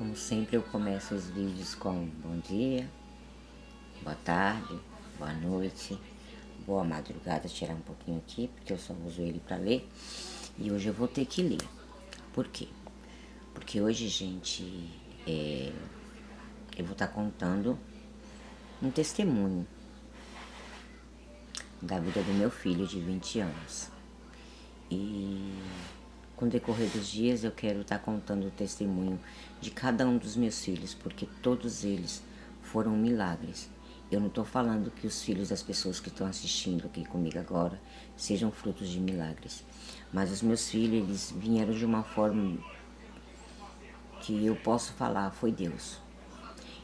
Como sempre eu começo os vídeos com bom dia, boa tarde, boa noite, boa madrugada, tirar um pouquinho aqui, porque eu só uso ele para ler. E hoje eu vou ter que ler. Por quê? Porque hoje, gente, eu vou estar contando um testemunho da vida do meu filho de 20 anos. E com o decorrer dos dias eu quero estar contando o testemunho de cada um dos meus filhos, porque todos eles foram milagres. Eu não estou falando que os filhos das pessoas que estão assistindo aqui comigo agora sejam frutos de milagres, mas os meus filhos, eles vieram de uma forma que eu posso falar, foi Deus.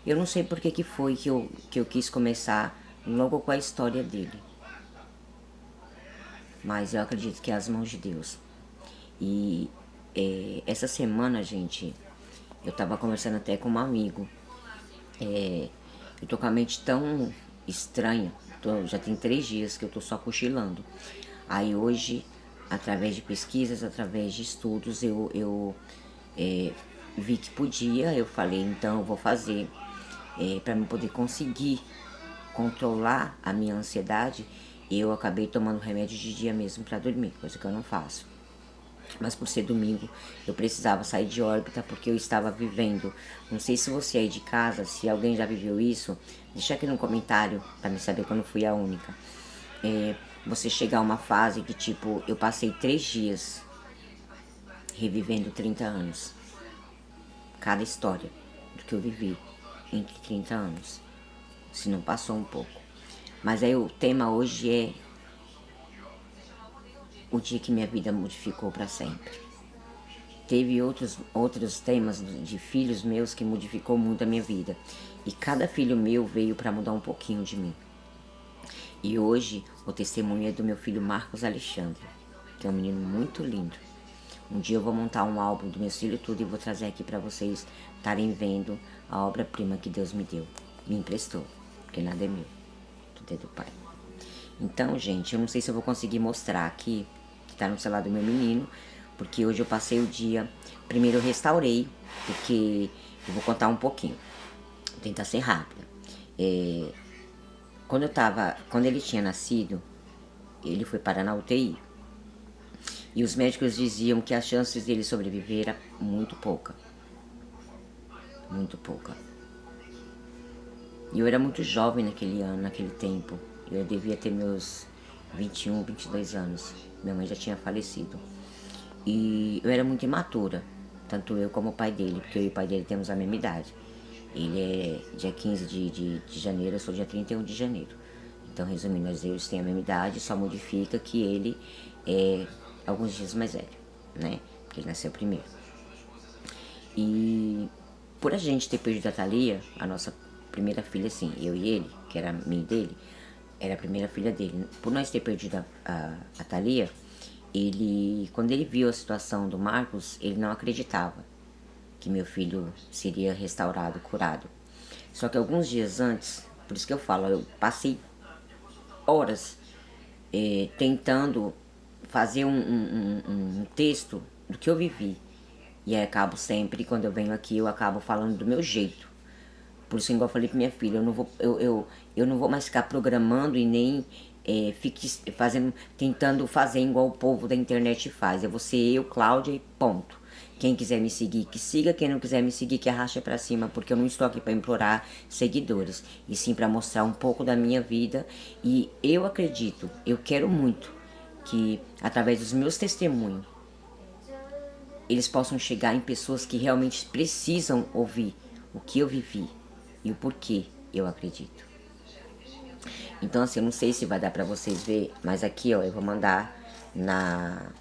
Eu não sei por que foi que eu quis começar logo com a história dele, mas eu acredito que é as mãos de Deus. E essa semana, gente, eu tava conversando até com um amigo. Eu tô com a mente tão estranha, já tem 3 dias que eu tô só cochilando. Aí hoje, através de pesquisas, através de estudos, eu vi que podia, eu falei, então eu vou fazer para eu poder conseguir controlar a minha ansiedade. Eu acabei tomando remédio de dia mesmo para dormir, coisa que eu não faço. Mas por ser domingo, eu precisava sair de órbita porque eu estava vivendo. Não sei se você aí de casa, se alguém já viveu isso, deixa aqui no comentário para me saber que eu não fui a única. Você chegar a uma fase que tipo, eu passei 3 dias revivendo 30 anos. Cada história do que eu vivi entre 30 anos. Se não passou um pouco. Mas aí o tema hoje é o dia que minha vida modificou para sempre. Teve outros temas de filhos meus que modificou muito a minha vida. E cada filho meu veio para mudar um pouquinho de mim. E hoje o testemunho é do meu filho Marcos Alexandre, que é um menino muito lindo. Um dia eu vou montar um álbum do meu filho tudo e vou trazer aqui para vocês estarem vendo a obra-prima que Deus me deu, me emprestou, porque nada é meu, tudo é do Pai. Então, gente, eu não sei se eu vou conseguir mostrar aqui, que tá no celular do meu menino, porque hoje eu passei o dia, primeiro eu restaurei, porque eu vou contar um pouquinho, vou tentar ser rápida. Quando ele tinha nascido, ele foi parar na UTI. E os médicos diziam que as chances dele sobreviver eram muito pouca. Muito pouca. E eu era muito jovem naquele ano, naquele tempo. Eu devia ter meus 21, 22 anos. Minha mãe já tinha falecido. E eu era muito imatura, tanto eu como o pai dele, porque eu e o pai dele temos a mesma idade. Ele é dia 15 de janeiro, eu sou dia 31 de janeiro. Então, resumindo, nós dois temos a mesma idade, só modifica que ele é alguns dias mais velho, né? Porque ele nasceu primeiro. E por a gente ter perdido a Thalia, a nossa primeira filha, assim, eu e ele, que era minha e dele, era a primeira filha dele. Por nós ter perdido a Thalia, quando ele viu a situação do Marcos, ele não acreditava que meu filho seria restaurado, curado. Só que alguns dias antes, por isso que eu falo, eu passei horas tentando fazer um texto do que eu vivi. E aí acabo sempre, quando eu venho aqui, eu acabo falando do meu jeito. Por isso, igual eu falei pra minha filha, eu não vou mais ficar programando e nem fique tentando fazer igual o povo da internet faz. Eu vou ser eu, Cláudia, e ponto. Quem quiser me seguir, que siga. Quem não quiser me seguir, que arraste pra cima. Porque eu não estou aqui pra implorar seguidores. E sim pra mostrar um pouco da minha vida. E eu acredito, eu quero muito que, através dos meus testemunhos, eles possam chegar em pessoas que realmente precisam ouvir o que eu vivi e o porquê eu acredito. Então, assim, eu não sei se vai dar pra vocês ver, mas aqui, ó, eu vou mandar na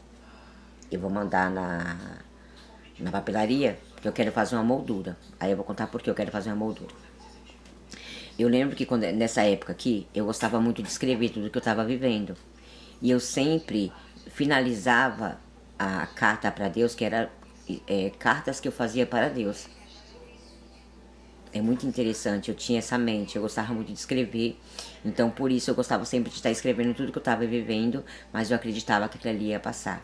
papelaria, porque eu quero fazer uma moldura. Aí eu vou contar por que eu quero fazer uma moldura. Eu lembro que nessa época aqui, eu gostava muito de escrever tudo que eu estava vivendo. E eu sempre finalizava a carta para Deus, que era cartas que eu fazia para Deus. É muito interessante, eu tinha essa mente, eu gostava muito de escrever. Então por isso eu gostava sempre de estar escrevendo tudo que eu estava vivendo, mas eu acreditava que aquilo ali ia passar.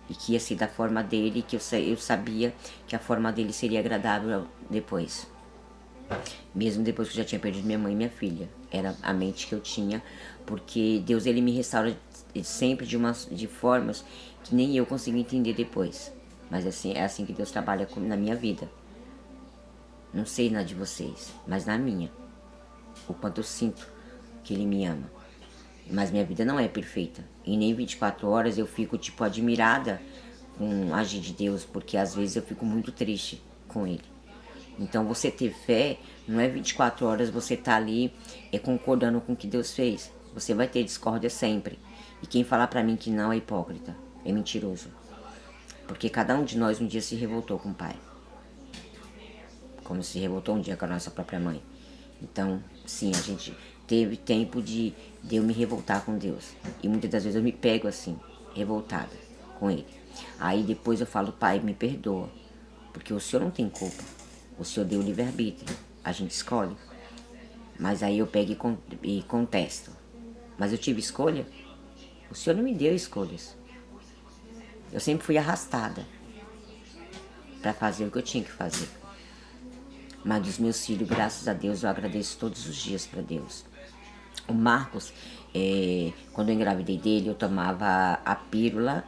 E que ia ser da forma dele, que eu sabia que a forma dele seria agradável depois. Mesmo depois que eu já tinha perdido minha mãe e minha filha. Era a mente que eu tinha, porque Deus ele me restaura sempre de formas que nem eu consigo entender depois. Mas assim, é assim que Deus trabalha na minha vida. Não sei na de vocês, mas na minha. O quanto eu sinto que Ele me ama. Mas minha vida não é perfeita. E nem 24 horas eu fico, tipo, admirada com a agir de Deus, porque às vezes eu fico muito triste com Ele. Então você ter fé não é 24 horas você tá ali concordando com o que Deus fez. Você vai ter discórdia sempre. E quem falar pra mim que não é hipócrita, é mentiroso. Porque cada um de nós um dia se revoltou com o Pai. Como se revoltou um dia com a nossa própria mãe. Então, sim, a gente teve tempo de eu me revoltar com Deus. E muitas das vezes eu me pego assim, revoltada com Ele. Aí depois eu falo, Pai, me perdoa. Porque o Senhor não tem culpa. O Senhor deu livre-arbítrio. A gente escolhe. Mas aí eu pego e contesto. Mas eu tive escolha? O Senhor não me deu escolhas. Eu sempre fui arrastada para fazer o que eu tinha que fazer. Mas dos meus filhos, graças a Deus, eu agradeço todos os dias para Deus. O Marcos, quando eu engravidei dele, eu tomava a pílula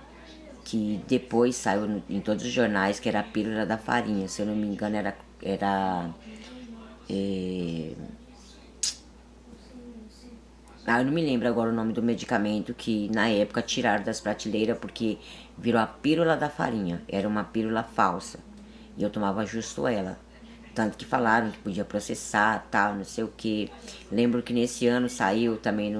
que depois saiu em todos os jornais, que era a pílula da farinha. Se eu não me engano, eu não me lembro agora o nome do medicamento que na época tiraram das prateleiras porque virou a pílula da farinha. Era uma pílula falsa. E eu tomava justo ela. Tanto que falaram que podia processar, tal, não sei o que. Lembro que nesse ano saiu também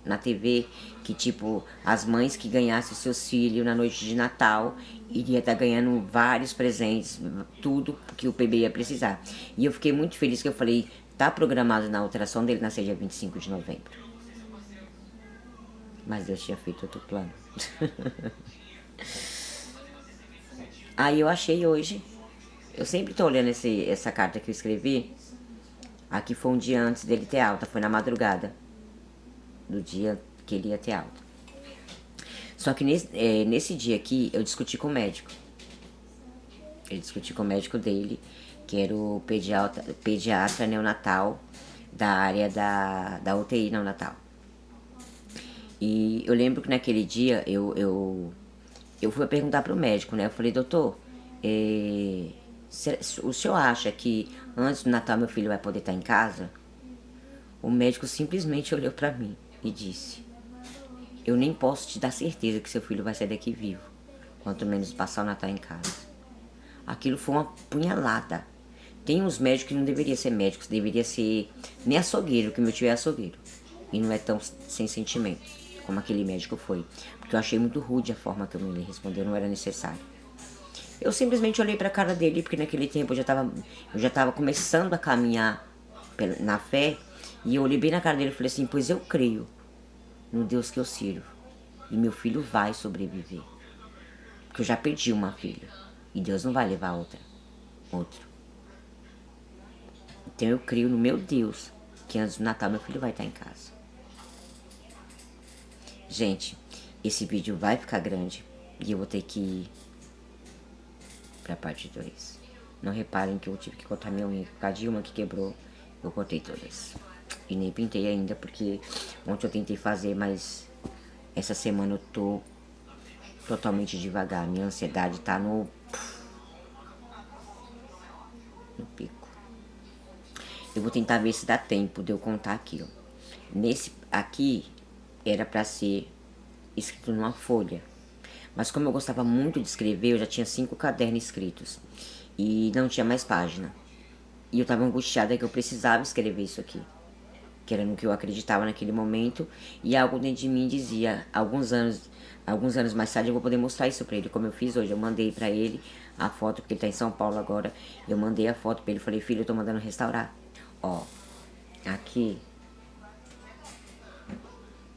na TV que, tipo, as mães que ganhassem seus filhos na noite de Natal iria estar ganhando vários presentes, tudo que o bebê ia precisar. E eu fiquei muito feliz que eu falei, tá programado na alteração dele nascer dia 25 de novembro. Mas Deus tinha feito outro plano. Aí eu achei hoje. Eu sempre tô olhando essa carta que eu escrevi. Aqui foi um dia antes dele ter alta, foi na madrugada do dia que ele ia ter alta. Só que nesse dia aqui eu discuti com o médico. Eu discuti com o médico dele, que era o pediatra neonatal da área da UTI neonatal. E eu lembro que naquele dia eu fui perguntar pro médico, né? Eu falei, doutor, o senhor acha que antes do Natal meu filho vai poder estar em casa? O médico simplesmente olhou pra mim e disse, eu nem posso te dar certeza que seu filho vai sair daqui vivo, quanto menos passar o Natal em casa. Aquilo foi uma punhalada. Tem uns médicos que não deveriam ser médicos, deveria ser nem açougueiro, que meu tio é açougueiro. E não é tão sem sentimento como aquele médico foi. Porque eu achei muito rude a forma que ele respondeu, não era necessário. Eu simplesmente olhei pra cara dele, porque naquele tempo eu já tava começando a caminhar na fé. E eu olhei bem na cara dele e falei assim, pois eu creio no Deus que eu sirvo. E meu filho vai sobreviver. Porque eu já perdi uma filha. E Deus não vai levar outro. Então eu creio no meu Deus, que antes do Natal meu filho vai estar em casa. Gente, esse vídeo vai ficar grande e eu vou ter que ir pra parte 2. Não reparem que eu tive que cortar minha unha, por causa de uma que quebrou, eu cortei todas. E nem pintei ainda, porque ontem eu tentei fazer, mas essa semana eu tô totalmente devagar. Minha ansiedade tá no pico. Eu vou tentar ver se dá tempo de eu contar aqui, ó. Nesse aqui era pra ser escrito numa folha. Mas como eu gostava muito de escrever, eu já tinha 5 cadernos escritos. E não tinha mais página. E eu tava angustiada que eu precisava escrever isso aqui. Que era no que eu acreditava naquele momento. E algo dentro de mim dizia, alguns anos mais tarde eu vou poder mostrar isso pra ele, como eu fiz hoje. Eu mandei pra ele a foto, porque ele tá em São Paulo agora. Eu mandei a foto pra ele e falei, filho, eu tô mandando restaurar. Ó, aqui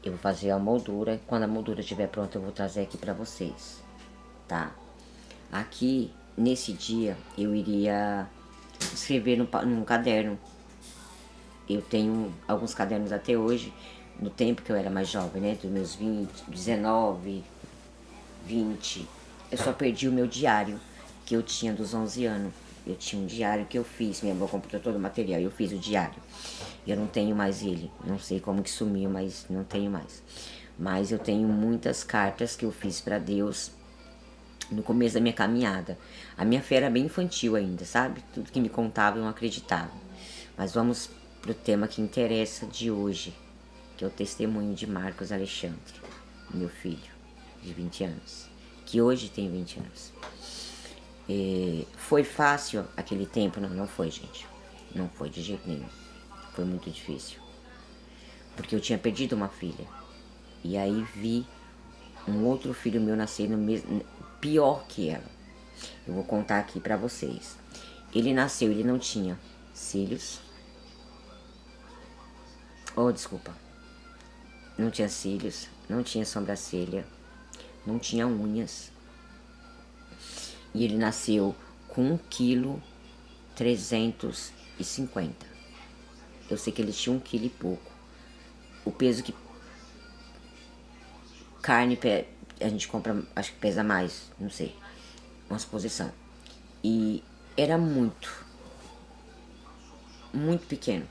eu vou fazer a moldura. Quando a moldura estiver pronta eu vou trazer aqui pra vocês, tá? Aqui, nesse dia, eu iria escrever num caderno. Eu tenho alguns cadernos até hoje, no tempo que eu era mais jovem, né? Dos meus 20, 19, 20, eu só perdi o meu diário que eu tinha dos 11 anos. Eu tinha um diário que eu fiz, minha avó comprou todo o material, eu fiz o diário. Eu não tenho mais ele, não sei como que sumiu, mas não tenho mais. Mas eu tenho muitas cartas que eu fiz para Deus no começo da minha caminhada. A minha fé era bem infantil ainda, sabe? Tudo que me contavam eu não acreditava. Mas vamos pro tema que interessa de hoje, que é o testemunho de Marcos Alexandre, meu filho, de 20 anos, que hoje tem 20 anos. Foi fácil aquele tempo? Não, não foi, gente. Não foi de jeito nenhum. Foi muito difícil. Porque eu tinha perdido uma filha. E aí vi um outro filho meu nascer no mesmo, pior que ela. Eu vou contar aqui pra vocês. Ele nasceu, ele não tinha cílios. Oh, desculpa. Não tinha cílios, não tinha sobrancelha, não tinha unhas. E ele nasceu com 1,350 kg. Eu sei que ele tinha 1 quilo e pouco. O peso que carne a gente compra, acho que pesa mais, não sei, uma suposição. E era muito, muito pequeno.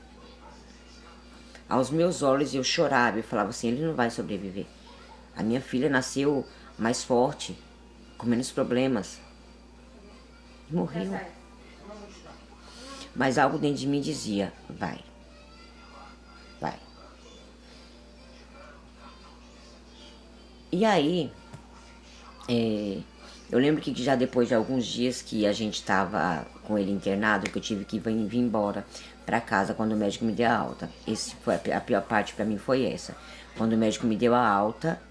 Aos meus olhos eu chorava e falava assim, ele não vai sobreviver. A minha filha nasceu mais forte, com menos problemas. E morreu. Mas algo dentro de mim dizia, vai. Vai. E aí, eu lembro que já depois de alguns dias que a gente estava com ele internado, que eu tive que vir embora para casa quando o médico me deu a alta. Esse foi a pior parte para mim, foi essa. Quando o médico me deu a alta,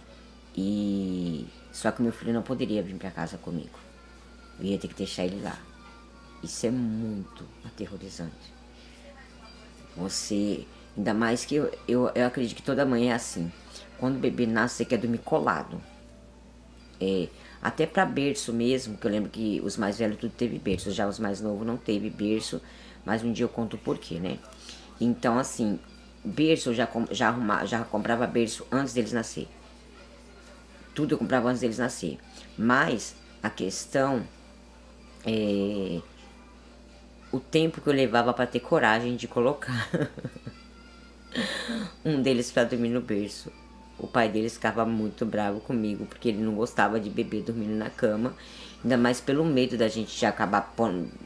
e só que meu filho não poderia vir para casa comigo. Eu ia ter que deixar ele lá. Isso é muito aterrorizante. Você, ainda mais que eu acredito que toda mãe é assim. Quando o bebê nasce, você quer dormir colado. Até para berço mesmo, que eu lembro que os mais velhos tudo teve berço, já os mais novos não teve berço, mas um dia eu conto o porquê, né? Então, assim, berço eu já comprava berço antes deles nascer. Tudo eu comprava antes deles nascer. Mas a questão é o tempo que eu levava para ter coragem de colocar um deles para dormir no berço. O pai deles ficava muito bravo comigo, porque ele não gostava de bebê dormindo na cama, ainda mais pelo medo da gente já acabar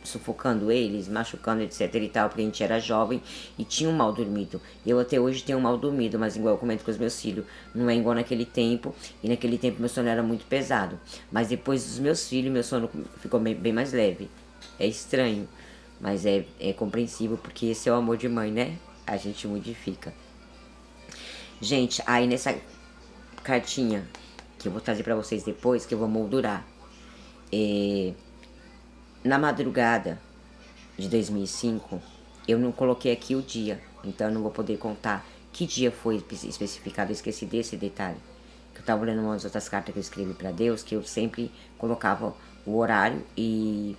sufocando eles, machucando, etc e tal, porque a gente era jovem e tinha um mal dormido. Eu até hoje tenho um mal dormido, mas igual eu comento com os meus filhos, não é igual naquele tempo, e naquele tempo meu sono era muito pesado. Mas depois dos meus filhos, meu sono ficou bem mais leve. É estranho, mas é compreensível, porque esse é o amor de mãe, né? A gente modifica. Gente, aí nessa cartinha que eu vou trazer pra vocês depois, que eu vou moldurar, na madrugada de 2005, eu não coloquei aqui o dia, então eu não vou poder contar que dia foi especificado, eu esqueci desse detalhe. Que eu tava olhando umas outras cartas que eu escrevi pra Deus, que eu sempre colocava o horário e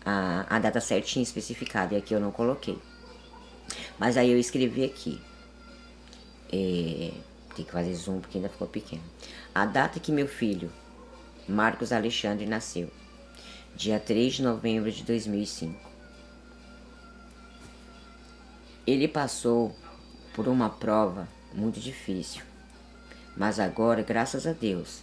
a data certinha especificada, e aqui eu não coloquei. Mas aí eu escrevi aqui. Tem que fazer zoom porque ainda ficou pequeno. A data que meu filho, Marcos Alexandre, nasceu. Dia 3 de novembro de 2005. Ele passou por uma prova muito difícil. Mas agora, graças a Deus,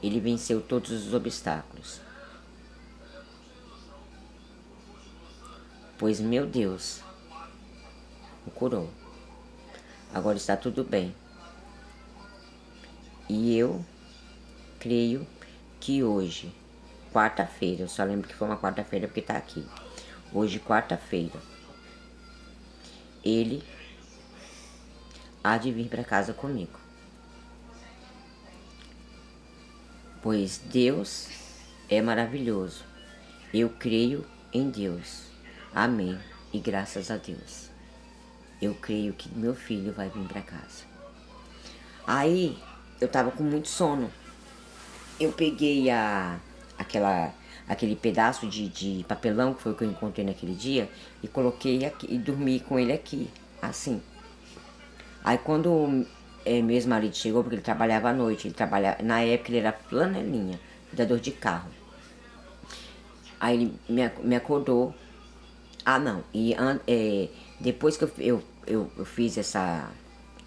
ele venceu todos os obstáculos. Pois meu Deus o curou. Agora está tudo bem. E eu creio que hoje, quarta-feira, eu só lembro que foi uma quarta-feira porque tá aqui. Hoje, quarta-feira, ele há de vir para casa comigo. Pois Deus é maravilhoso. Eu creio em Deus. Amém. E graças a Deus. Eu creio que meu filho vai vir para casa. Aí, eu tava com muito sono. Eu peguei aquele pedaço de papelão que foi o que eu encontrei naquele dia e coloquei aqui e dormi com ele aqui, assim. Aí quando meu ex-marido chegou, porque ele trabalhava à noite, na época ele era flanelinha, cuidador de carro. Aí ele me acordou. Ah, não. E depois que eu fiz essa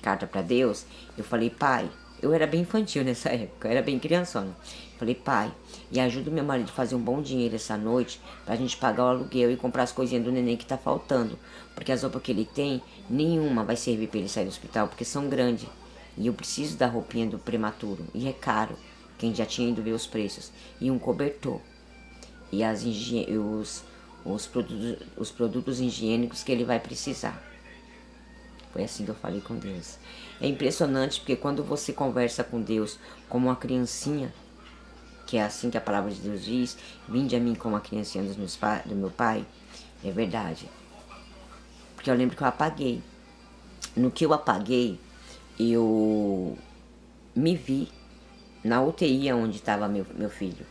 carta para Deus, eu falei, pai, eu era bem infantil nessa época, eu era bem criançona. Falei, pai, e ajuda o meu marido a fazer um bom dinheiro essa noite pra gente pagar o aluguel e comprar as coisinhas do neném que tá faltando. Porque as roupas que ele tem, nenhuma vai servir pra ele sair do hospital, porque são grandes. E eu preciso da roupinha do prematuro, e é caro. Quem já tinha ido ver os preços. E um cobertor. E os produtos higiênicos que ele vai precisar. Foi assim que eu falei com Deus. É impressionante porque quando você conversa com Deus como uma criancinha, que é assim que a palavra de Deus diz, vinde a mim como a criancinha do meu pai, é verdade. Porque eu lembro que eu apaguei. No que eu apaguei, eu me vi na UTI onde estava meu filho.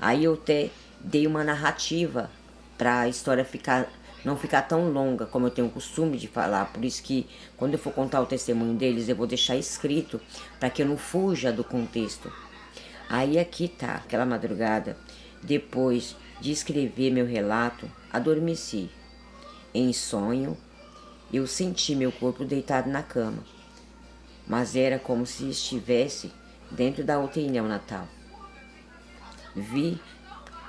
Aí eu até dei uma narrativa para a história não ficar tão longa como eu tenho o costume de falar. Por isso que quando eu for contar o testemunho deles, eu vou deixar escrito para que eu não fuja do contexto. Aí aqui tá, aquela madrugada, depois de escrever meu relato, adormeci. Em sonho, eu senti meu corpo deitado na cama, mas era como se estivesse dentro da UTI neonatal. Vi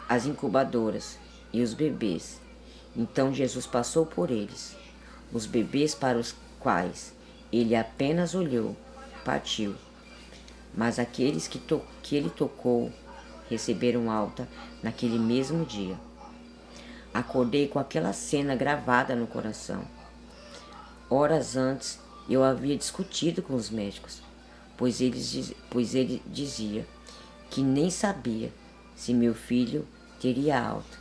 as incubadoras e os bebês. Então Jesus passou por eles. Os bebês para os quais ele apenas olhou, partiu. Mas aqueles que ele tocou receberam alta naquele mesmo dia. Acordei com aquela cena gravada no coração. Horas antes eu havia discutido com os médicos, pois ele dizia que nem sabia se meu filho teria alta,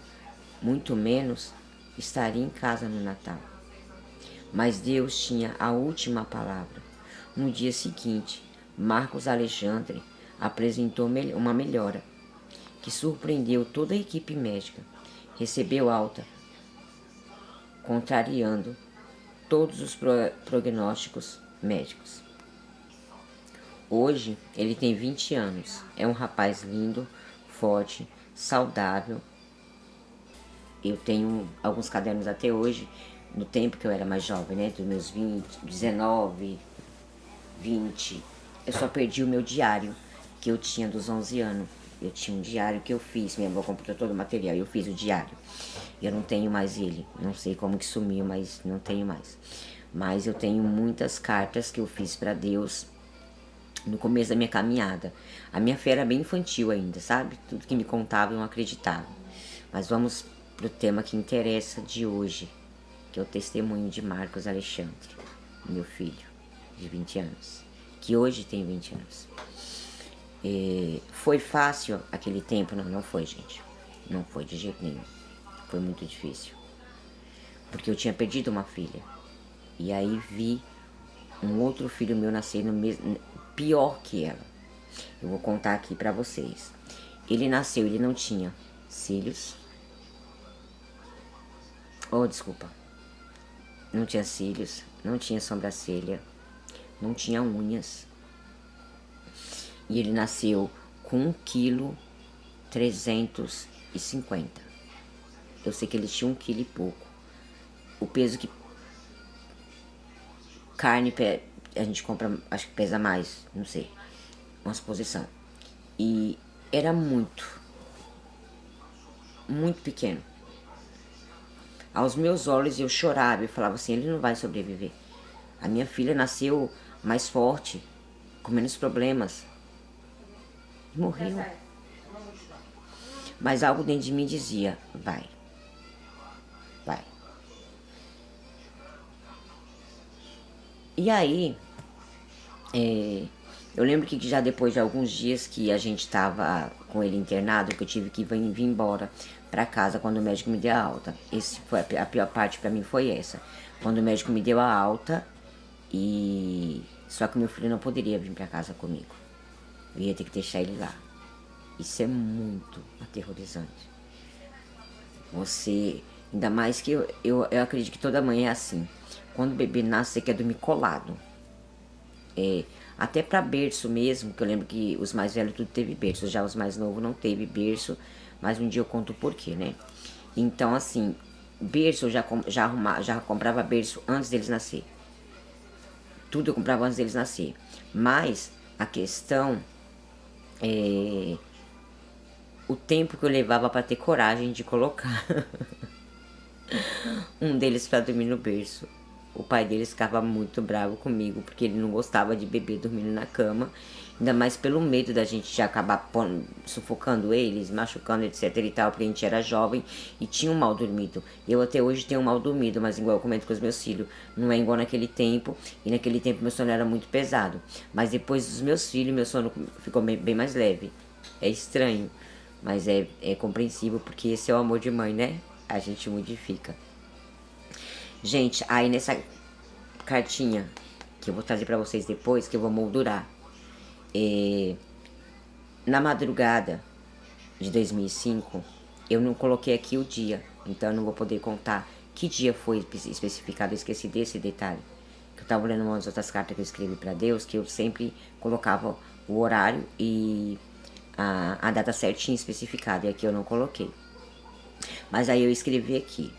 muito menos estaria em casa no Natal. Mas Deus tinha a última palavra. No dia seguinte, Marcos Alexandre apresentou uma melhora, que surpreendeu toda a equipe médica. Recebeu alta, contrariando todos os prognósticos médicos. Hoje, ele tem 20 anos. É um rapaz lindo, forte, saudável. Eu tenho alguns cadernos até hoje, no tempo que eu era mais jovem, né? Dos meus 20, 19, 20. Eu só perdi o meu diário, que eu tinha dos 11 anos. Eu tinha um diário que eu fiz, minha avó comprou todo o material, eu fiz o diário. Eu não tenho mais ele, não sei como que sumiu, mas não tenho mais. Mas eu tenho muitas cartas que eu fiz para Deus no começo da minha caminhada. A minha fé era bem infantil ainda, sabe? Tudo que me contavam eu não acreditava. Mas vamos pro tema que interessa de hoje, que é o testemunho de Marcos Alexandre, meu filho, de 20 anos, que hoje tem 20 anos. Foi fácil aquele tempo? Não, não foi, gente. Não foi de jeito nenhum. Foi muito difícil. Porque eu tinha perdido uma filha. E aí vi um outro filho meu nascer no mesmo, pior que ela. Eu vou contar aqui pra vocês. Ele nasceu, ele não tinha cílios. Oh, desculpa. Não tinha cílios, não tinha sobrancelha, não tinha unhas. E ele nasceu com 1,350 kg. Eu sei que ele tinha 1 quilo e pouco. O peso que carne a gente compra, acho que pesa mais, não sei, uma suposição. E era muito pequeno. Aos meus olhos eu chorava e falava assim, ele não vai sobreviver. A minha filha nasceu mais forte, com menos problemas. E morreu. Mas algo dentro de mim dizia, vai. E aí, eu lembro que já depois de alguns dias que a gente estava com ele internado, que eu tive que vir embora para casa quando o médico me deu a alta. A pior parte para mim foi essa. Quando o médico me deu a alta, só que meu filho não poderia vir para casa comigo. eu ia ter que deixar ele lá. Isso é muito aterrorizante. Você, ainda mais que eu acredito que toda mãe é assim. Quando o bebê nasce, você quer dormir colado. Até para berço mesmo, que eu lembro que os mais velhos tudo teve berço, já os mais novos não teve berço, mas um dia eu conto o porquê, né? Então, assim, berço eu já comprava berço antes deles nascer. Tudo eu comprava antes deles nascer. Mas a questão é o tempo que eu levava para ter coragem de colocar um deles para dormir no berço. O pai deles ficava muito bravo comigo, porque ele não gostava de bebê dormindo na cama, ainda mais pelo medo da gente já acabar sufocando eles, machucando, etc e tal, porque a gente era jovem e tinha um mal dormido. Eu até hoje tenho um mal dormido, mas igual eu comento com os meus filhos, não é igual naquele tempo, e naquele tempo meu sono era muito pesado. Mas depois dos meus filhos, meu sono ficou bem mais leve. É estranho, mas é compreensível, porque esse é o amor de mãe, né? A gente modifica. Gente, aí nessa cartinha que eu vou trazer pra vocês depois, que eu vou moldurar, na madrugada de 2005, eu não coloquei aqui o dia, então eu não vou poder contar que dia foi especificado, eu esqueci desse detalhe. Que eu tava olhando umas outras cartas que eu escrevi pra Deus, que eu sempre colocava o horário e a data certinha especificada, e aqui eu não coloquei. Mas aí eu escrevi aqui.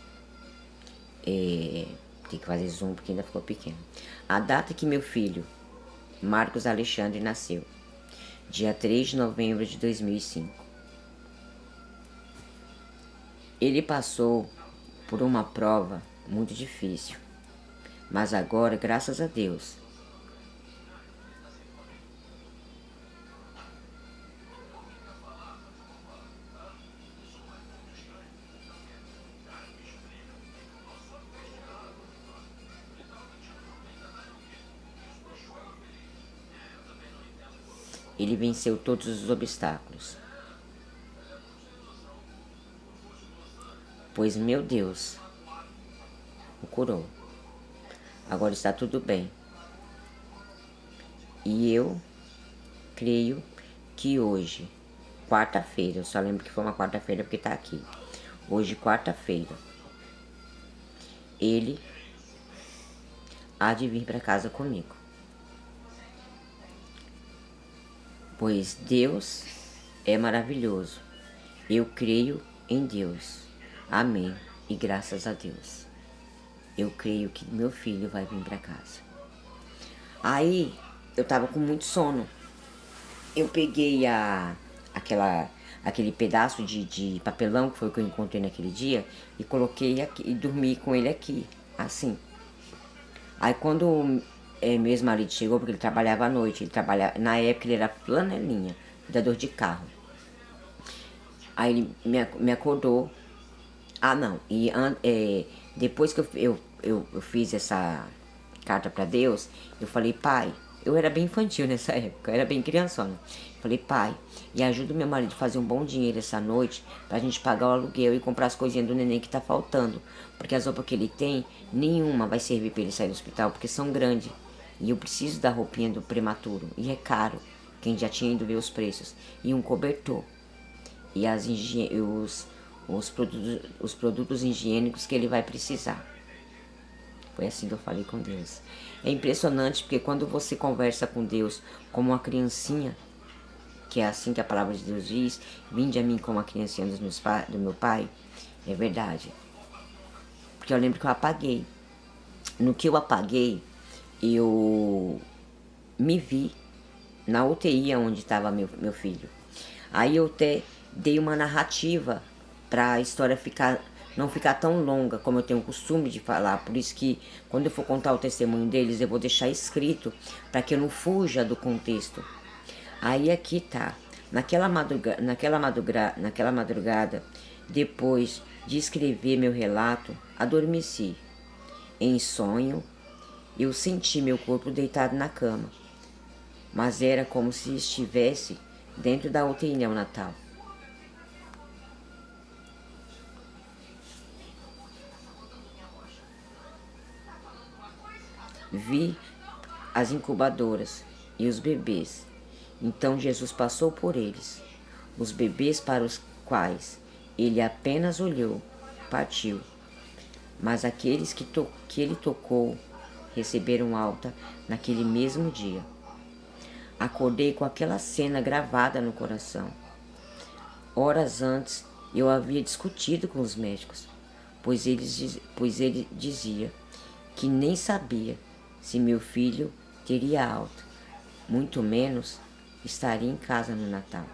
Tem que fazer zoom porque ainda ficou pequeno. A data que meu filho, Marcos Alexandre, nasceu. Dia 3 de novembro de 2005. Ele passou por uma prova muito difícil. Mas agora, graças a Deus, ele venceu todos os obstáculos. Pois meu Deus o curou. Agora está tudo bem. E eu creio que hoje, quarta-feira, eu só lembro que foi uma quarta-feira porque tá aqui. Hoje, quarta-feira, ele há de vir para casa comigo. Pois Deus é maravilhoso. Eu creio em Deus. Amém. E graças a Deus. Eu creio que meu filho vai vir para casa. Aí, eu tava com muito sono. Eu peguei aquele pedaço de papelão que foi o que eu encontrei naquele dia e coloquei aqui e dormi com ele aqui, assim. Aí quando meu ex-marido chegou, porque ele trabalhava à noite, na época ele era flanelinha, cuidador de carro. Aí ele me acordou. Ah, não. E depois que eu fiz essa carta para Deus, eu falei, pai, eu era bem infantil nessa época, eu era bem criançona. Falei, pai, e ajuda o meu marido a fazer um bom dinheiro essa noite pra gente pagar o aluguel e comprar as coisinhas do neném que tá faltando. Porque as roupas que ele tem, nenhuma vai servir pra ele sair do hospital, porque são grandes. E eu preciso da roupinha do prematuro, e é caro. Quem já tinha ido ver os preços. E um cobertor. E os produtos higiênicos que ele vai precisar. Foi assim que eu falei com Deus. É impressionante porque quando você conversa com Deus como uma criancinha, que é assim que a palavra de Deus diz, vinde a mim como a criancinha do meu pai, é verdade. Porque eu lembro que eu apaguei. No que eu apaguei, eu me vi na UTI onde estava meu filho. Aí eu até dei uma narrativa para a história não ficar tão longa como eu tenho o costume de falar. Por isso que quando eu for contar o testemunho deles, eu vou deixar escrito para que eu não fuja do contexto. Aí aqui tá. Naquela madrugada, depois de escrever meu relato, adormeci. Em sonho, eu senti meu corpo deitado na cama, mas era como se estivesse dentro da UTI neonatal. Vi as incubadoras e os bebês Então Jesus passou por eles. Os bebês para os quais ele apenas olhou, partiu. Mas aqueles que ele tocou receberam alta naquele mesmo dia. Acordei com aquela cena gravada no coração. Horas antes, eu havia discutido com os médicos, pois ele dizia que nem sabia se meu filho teria alta, muito menos estaria em casa no Natal.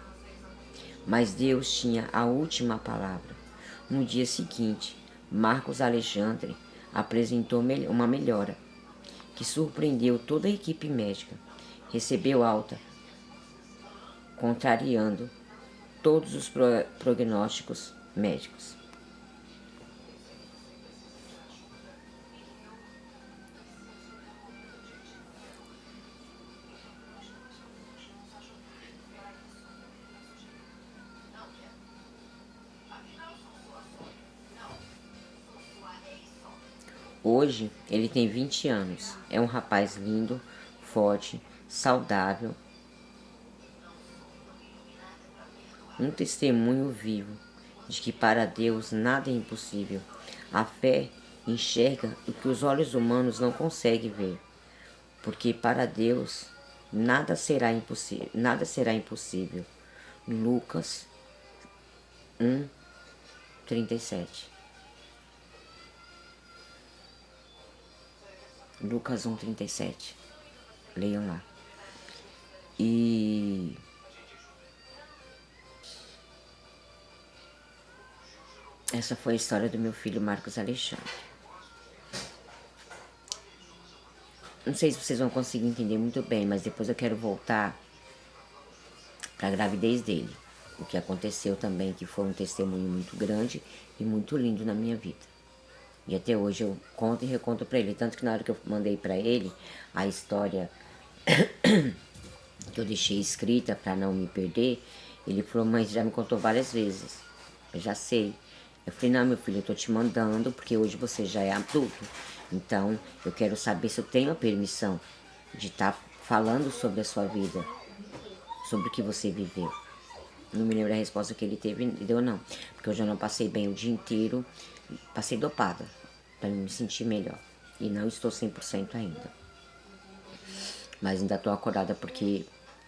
Mas Deus tinha a última palavra. No dia seguinte, Marcos Alexandre apresentou uma melhora, que surpreendeu toda a equipe médica. Recebeu alta, contrariando todos os prognósticos médicos. Hoje ele tem 20 anos. É um rapaz lindo, forte, saudável. Um testemunho vivo de que para Deus nada é impossível. A fé enxerga o que os olhos humanos não conseguem ver, porque para Deus nada será impossível. Lucas 1:37. Lucas 1:37. Leiam lá. E essa foi a história do meu filho Marcos Alexandre. Não sei se vocês vão conseguir entender muito bem, mas depois eu quero voltar para a gravidez dele. O que aconteceu também, que foi um testemunho muito grande e muito lindo na minha vida. E até hoje eu conto e reconto para ele. Tanto que na hora que eu mandei para ele a história que eu deixei escrita para não me perder, ele falou, mas já me contou várias vezes. Eu já sei. Eu falei, não, meu filho, eu tô te mandando porque hoje você já é adulto. Então, eu quero saber se eu tenho a permissão de estar falando sobre a sua vida, sobre o que você viveu. Não me lembro a resposta que ele teve, deu não. Porque eu já não passei bem o dia inteiro, passei dopada para me sentir melhor. E não estou 100% ainda. Mas ainda estou acordada porque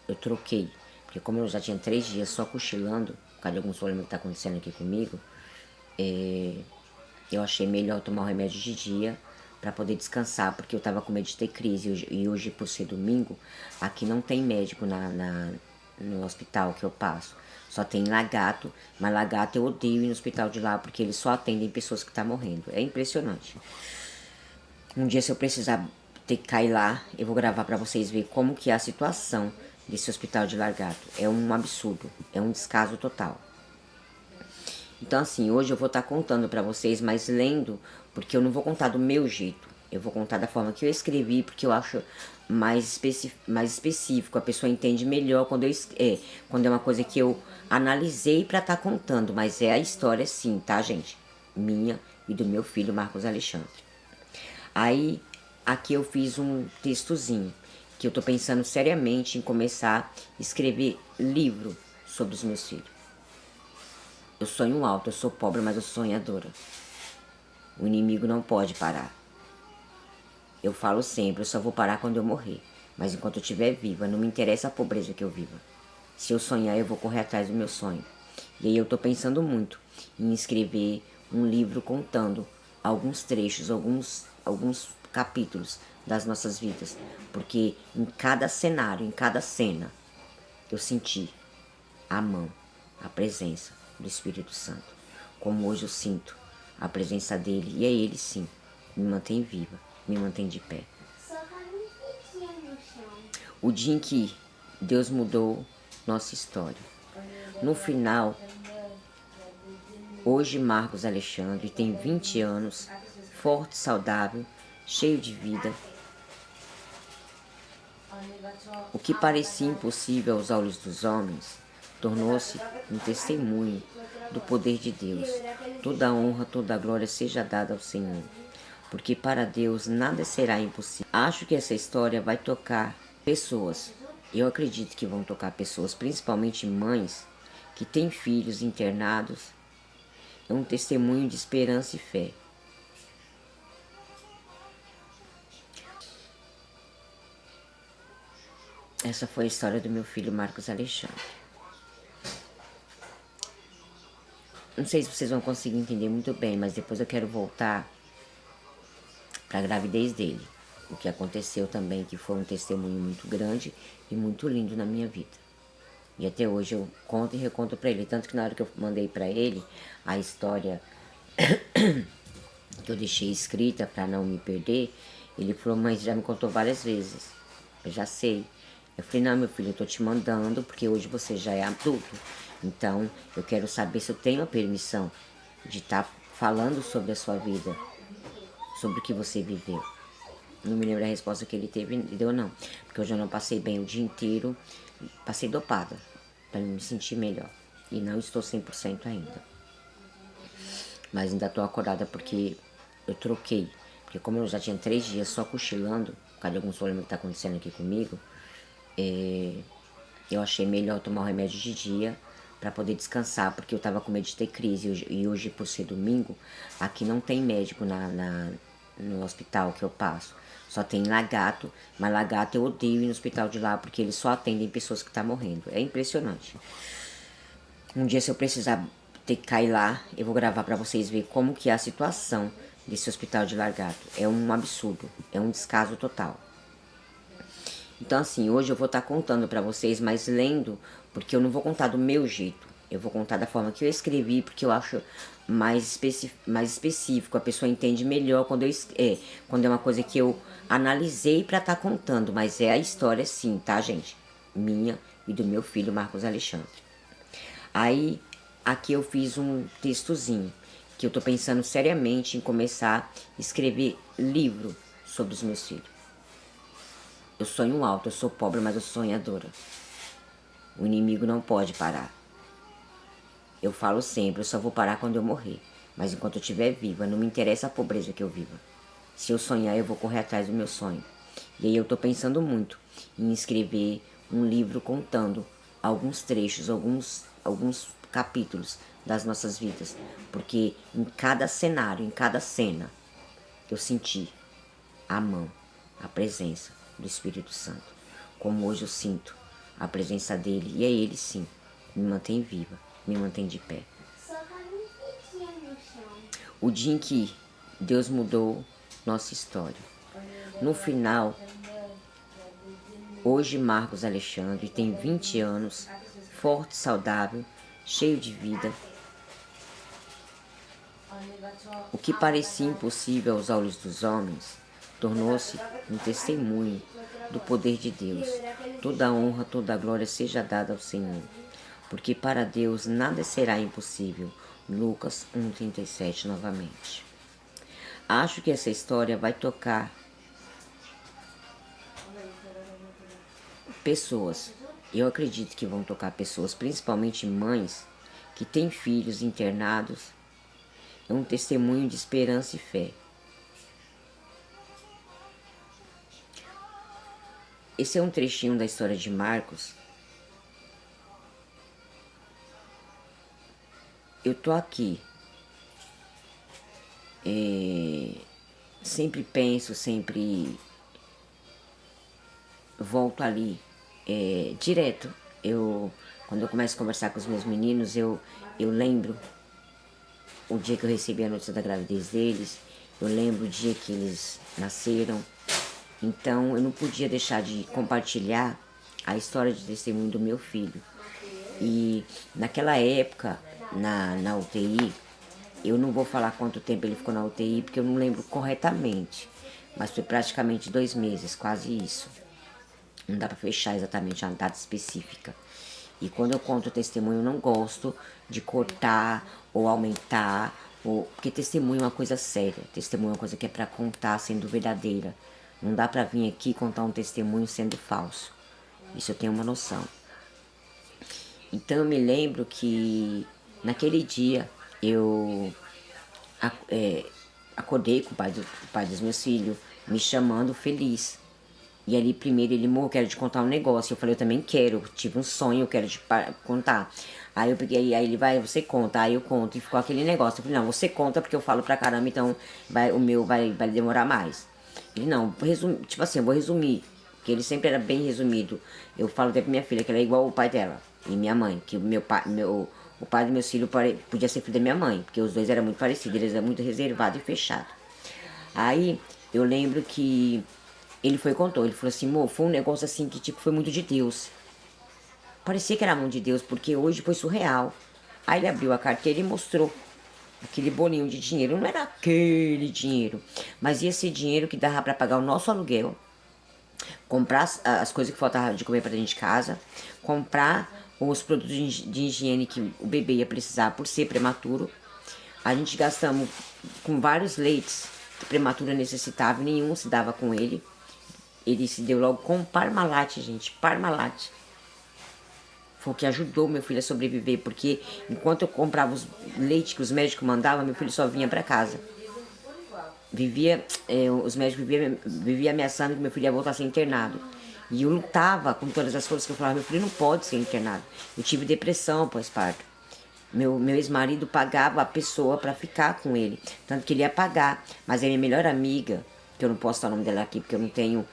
eu troquei. Porque como eu já tinha 3 dias só cochilando, por causa de alguns problemas que tá acontecendo aqui comigo, eu achei melhor tomar o remédio de dia para poder descansar, porque eu tava com medo de ter crise. E hoje, por ser domingo, aqui não tem médico no hospital que eu passo. Só tem Lagarto, mas Lagarto eu odeio ir no hospital de lá, porque eles só atendem pessoas que estão morrendo. É impressionante. Um dia, se eu precisar ter que cair lá, eu vou gravar para vocês verem como que é a situação desse hospital de Lagarto. É um absurdo, é um descaso total. Então assim, hoje eu vou estar contando para vocês, mas lendo, porque eu não vou contar do meu jeito. Eu vou contar da forma que eu escrevi, porque eu acho mais específico. A pessoa entende melhor quando é uma coisa que eu analisei para estar contando. Mas é a história sim, tá, gente? Minha e do meu filho, Marcos Alexandre. Aí, aqui eu fiz um textozinho, que eu tô pensando seriamente em começar a escrever livro sobre os meus filhos. Eu sonho alto, eu sou pobre, mas eu sou sonhadora. O inimigo não pode parar. Eu falo sempre, eu só vou parar quando eu morrer. Mas enquanto eu estiver viva, não me interessa a pobreza que eu viva. Se eu sonhar, eu vou correr atrás do meu sonho. E aí eu tô pensando muito em escrever um livro contando alguns trechos, alguns capítulos das nossas vidas. Porque em cada cenário, em cada cena, eu senti a mão, a presença do Espírito Santo. Como hoje eu sinto a presença dele, e é ele sim, me mantém viva, me mantém de pé. O dia em que Deus mudou nossa história. No final, hoje Marcos Alexandre tem 20 anos, forte, saudável, cheio de vida. O que parecia impossível aos olhos dos homens tornou-se um testemunho do poder de Deus. Toda a honra, toda a glória seja dada ao Senhor, porque para Deus nada será impossível. Acho que essa história vai tocar pessoas eu acredito que vão tocar pessoas, principalmente mães, que têm filhos internados. É um testemunho de esperança e fé. Essa foi a história do meu filho Marcos Alexandre. Não sei se vocês vão conseguir entender muito bem, mas depois eu quero voltar para a gravidez dele. O que aconteceu também, que foi um testemunho muito grande e muito lindo na minha vida. E até hoje eu conto e reconto para ele. Tanto que na hora que eu mandei para ele a história que eu deixei escrita para não me perder, ele falou, mas já me contou várias vezes. Eu já sei. Eu falei, não, meu filho, eu tô te mandando porque hoje você já é adulto. Então, eu quero saber se eu tenho a permissão de estar falando sobre a sua vida, sobre o que você viveu. Não me lembro a resposta que ele teve, deu não. Porque eu já não passei bem o dia inteiro, passei dopada, para me sentir melhor. E não estou 100% ainda. Mas ainda estou acordada porque eu troquei. Porque como eu já tinha 3 dias só cochilando, por causa de alguns problemas que tá acontecendo aqui comigo, eu achei melhor tomar o remédio de dia para poder descansar, porque eu tava com medo de ter crise. E hoje, por ser domingo, aqui não tem médico no hospital que eu passo. Só tem lagarto, mas lagarto eu odeio ir no hospital de lá, porque eles só atendem pessoas que estão morrendo. É impressionante. Um dia, se eu precisar ter que cair lá, eu vou gravar para vocês verem como que é a situação desse hospital de lagarto. É um absurdo, é um descaso total. Então, assim, hoje eu vou estar contando para vocês, mas lendo, porque eu não vou contar do meu jeito. Eu vou contar da forma que eu escrevi, porque eu acho mais específico. A pessoa entende melhor quando é uma coisa que eu analisei para estar contando. Mas é a história, sim, tá, gente? Minha e do meu filho, Marcos Alexandre. Aí, aqui eu fiz um textozinho, que eu tô pensando seriamente em começar a escrever livro sobre os meus filhos. Eu sonho alto, eu sou pobre, mas eu sou sonhadora. O inimigo não pode parar. Eu falo sempre, eu só vou parar quando eu morrer. Mas enquanto eu estiver viva, não me interessa a pobreza que eu viva. Se eu sonhar, eu vou correr atrás do meu sonho. E aí eu tô pensando muito em escrever um livro contando alguns trechos, alguns capítulos das nossas vidas. Porque em cada cenário, em cada cena, eu senti a mão, a presença do Espírito Santo. Como hoje eu sinto a presença dele, e é ele sim, me mantém viva, me mantém de pé. O dia em que Deus mudou nossa história. No final, hoje Marcos Alexandre tem 20 anos, forte, saudável, cheio de vida. O que parecia impossível aos olhos dos homens tornou-se um testemunho do poder de Deus. Toda a honra, toda a glória seja dada ao Senhor, porque para Deus nada será impossível. Lucas 1,37 novamente. Acho que essa história vai tocar pessoas. Eu acredito que vão tocar pessoas, principalmente mães, que têm filhos internados. É um testemunho de esperança e fé. Esse é um trechinho da história de Marcos. Eu tô aqui. Sempre penso, sempre volto ali direto. Quando eu começo a conversar com os meus meninos, eu lembro o dia que eu recebi a notícia da gravidez deles, eu lembro o dia que eles nasceram. Então eu não podia deixar de compartilhar a história de testemunho do meu filho. E naquela época, na UTI, eu não vou falar quanto tempo ele ficou na UTI, porque eu não lembro corretamente, mas foi praticamente 2 meses, quase isso. Não dá para fechar exatamente uma data específica. E quando eu conto o testemunho, eu não gosto de cortar ou aumentar, porque testemunho é uma coisa séria. Testemunho é uma coisa que é para contar sendo verdadeira. Não dá para vir aqui contar um testemunho sendo falso. Isso eu tenho uma noção. Então eu me lembro que naquele dia eu acordei com o pai dos meus filhos, me chamando feliz. E ali primeiro ele morreu, quero te contar um negócio. Eu falei, eu também quero, tive um sonho, eu quero te contar. Aí eu peguei, aí ele vai, você conta, aí eu conto, e ficou aquele negócio. Eu falei, não, você conta porque eu falo pra caramba, então o meu vai demorar mais. Ele, não, tipo assim, eu vou resumir, porque ele sempre era bem resumido. Eu falo até pra minha filha que ela é igual o pai dela e minha mãe, que o pai do meu filho podia ser filho da minha mãe, porque os dois eram muito parecidos, eles eram muito reservados e fechados. Aí eu lembro que ele foi e contou, ele falou assim, amor, foi um negócio assim que tipo foi muito de Deus. Parecia que era a mão de Deus, porque hoje foi surreal. Aí ele abriu a carteira e mostrou aquele bolinho de dinheiro. Não era aquele dinheiro, mas ia ser dinheiro que dava para pagar o nosso aluguel, comprar as coisas que faltavam de comer para dentro de casa, comprar os produtos de higiene que o bebê ia precisar por ser prematuro. A gente gastamos com vários leites que prematura necessitava, nenhum se dava com ele. Ele se deu logo com Parmalat, gente, Parmalat. Foi o que ajudou meu filho a sobreviver, porque enquanto eu comprava os leites que os médicos mandavam, meu filho só vinha para casa. Os médicos viviam ameaçando que meu filho ia voltar a ser internado. E eu lutava com todas as forças que eu falava, meu filho não pode ser internado. Eu tive depressão pós-parto. Meu ex-marido pagava a pessoa para ficar com ele. Tanto que ele ia pagar. Mas a minha melhor amiga, que eu não posso falar o nome dela aqui, porque eu não tenho.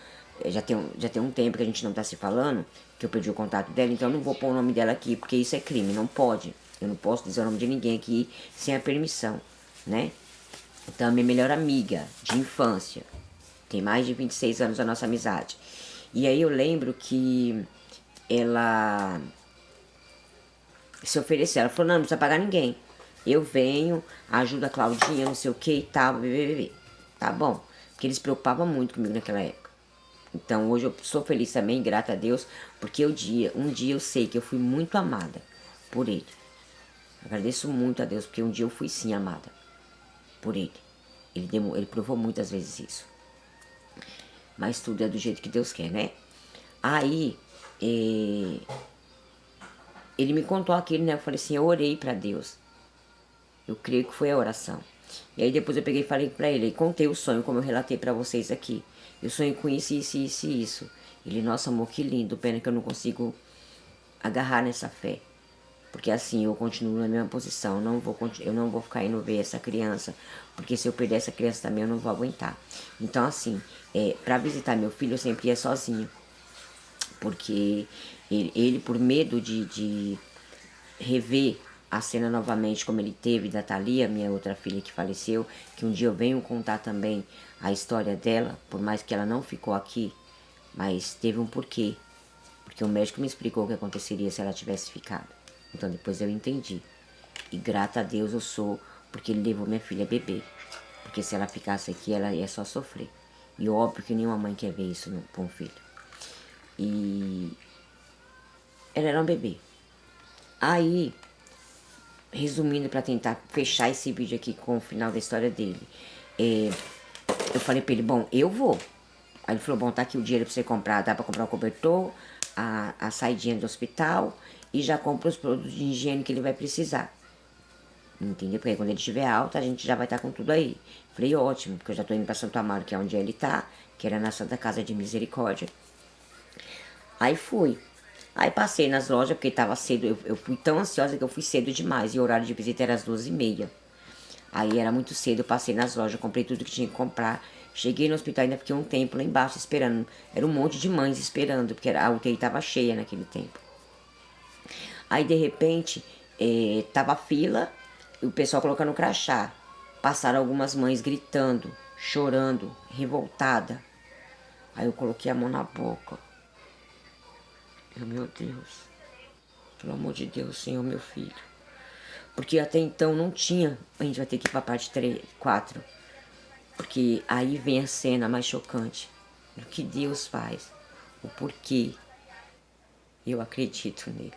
Já tem um tempo que a gente não tá se falando, que eu perdi o contato dela, então eu não vou pôr o nome dela aqui, porque isso é crime, não pode. Eu não posso dizer o nome de ninguém aqui sem a permissão, né? Então, a minha melhor amiga de infância, tem mais de 26 anos a nossa amizade. E aí eu lembro que ela se ofereceu. Ela falou, não precisa pagar ninguém. Eu venho, ajudo a Claudinha, não sei o que e tal, bebê. Tá bom. Porque eles se preocupavam muito comigo naquela época. Então hoje eu sou feliz também, grata a Deus, porque um dia eu sei que eu fui muito amada por ele. Agradeço muito a Deus, porque um dia eu fui sim amada por ele. Ele provou muitas vezes isso. Mas tudo é do jeito que Deus quer, né? Aí, ele me contou aquilo, né? Eu falei assim, eu orei pra Deus. Eu creio que foi a oração. E aí depois eu peguei e falei pra ele, contei o sonho, como eu relatei pra vocês aqui. Eu sonhei com isso, isso, isso e isso. Ele, nossa amor, que lindo, pena que eu não consigo agarrar nessa fé. Porque assim, eu continuo na mesma posição, eu não vou ficar indo ver essa criança, porque se eu perder essa criança também eu não vou aguentar. Então assim, pra visitar meu filho eu sempre ia sozinha. Porque ele por medo de rever a cena novamente como ele teve da Thalia, minha outra filha que faleceu, que um dia eu venho contar também a história dela, por mais que ela não ficou aqui, mas teve um porquê. Porque o médico me explicou o que aconteceria se ela tivesse ficado. Então depois eu entendi. E grata a Deus eu sou, porque ele levou minha filha bebê. Porque se ela ficasse aqui, ela ia só sofrer. E óbvio que nenhuma mãe quer ver isso com um filho. E ela era um bebê. Aí, resumindo para tentar fechar esse vídeo aqui com o final da história dele, eu falei pra ele, bom, eu vou. Aí ele falou, bom, tá aqui o dinheiro pra você comprar, dá pra comprar o cobertor, a saidinha do hospital e já compra os produtos de higiene que ele vai precisar. Entendeu? Porque aí quando ele estiver alta, a gente já vai estar com tudo aí. Falei, ótimo, porque eu já tô indo pra Santo Amaro, que é onde ele tá, que era na Santa Casa de Misericórdia. Aí fui. Aí passei nas lojas, porque tava cedo, eu fui tão ansiosa que eu fui cedo demais, e o horário de visita era às 12h30. Aí era muito cedo, eu passei nas lojas, comprei tudo que tinha que comprar. Cheguei no hospital, ainda fiquei um tempo lá embaixo esperando. Era um monte de mães esperando, porque a UTI tava cheia naquele tempo. Aí de repente, tava fila, e o pessoal colocando crachá. Passaram algumas mães gritando, chorando, revoltada. Aí eu coloquei a mão na boca. Meu Deus, pelo amor de Deus, Senhor, meu filho. Porque até então não tinha, a gente vai ter que ir pra parte 3, 4. Porque aí vem a cena mais chocante do que Deus faz, o porquê eu acredito nele.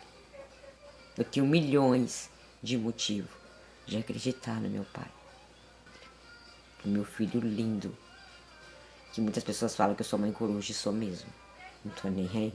Eu tenho milhões de motivos de acreditar no meu pai, no meu filho lindo, que muitas pessoas falam que eu sou mãe coruja e sou mesmo. Não tô nem aí.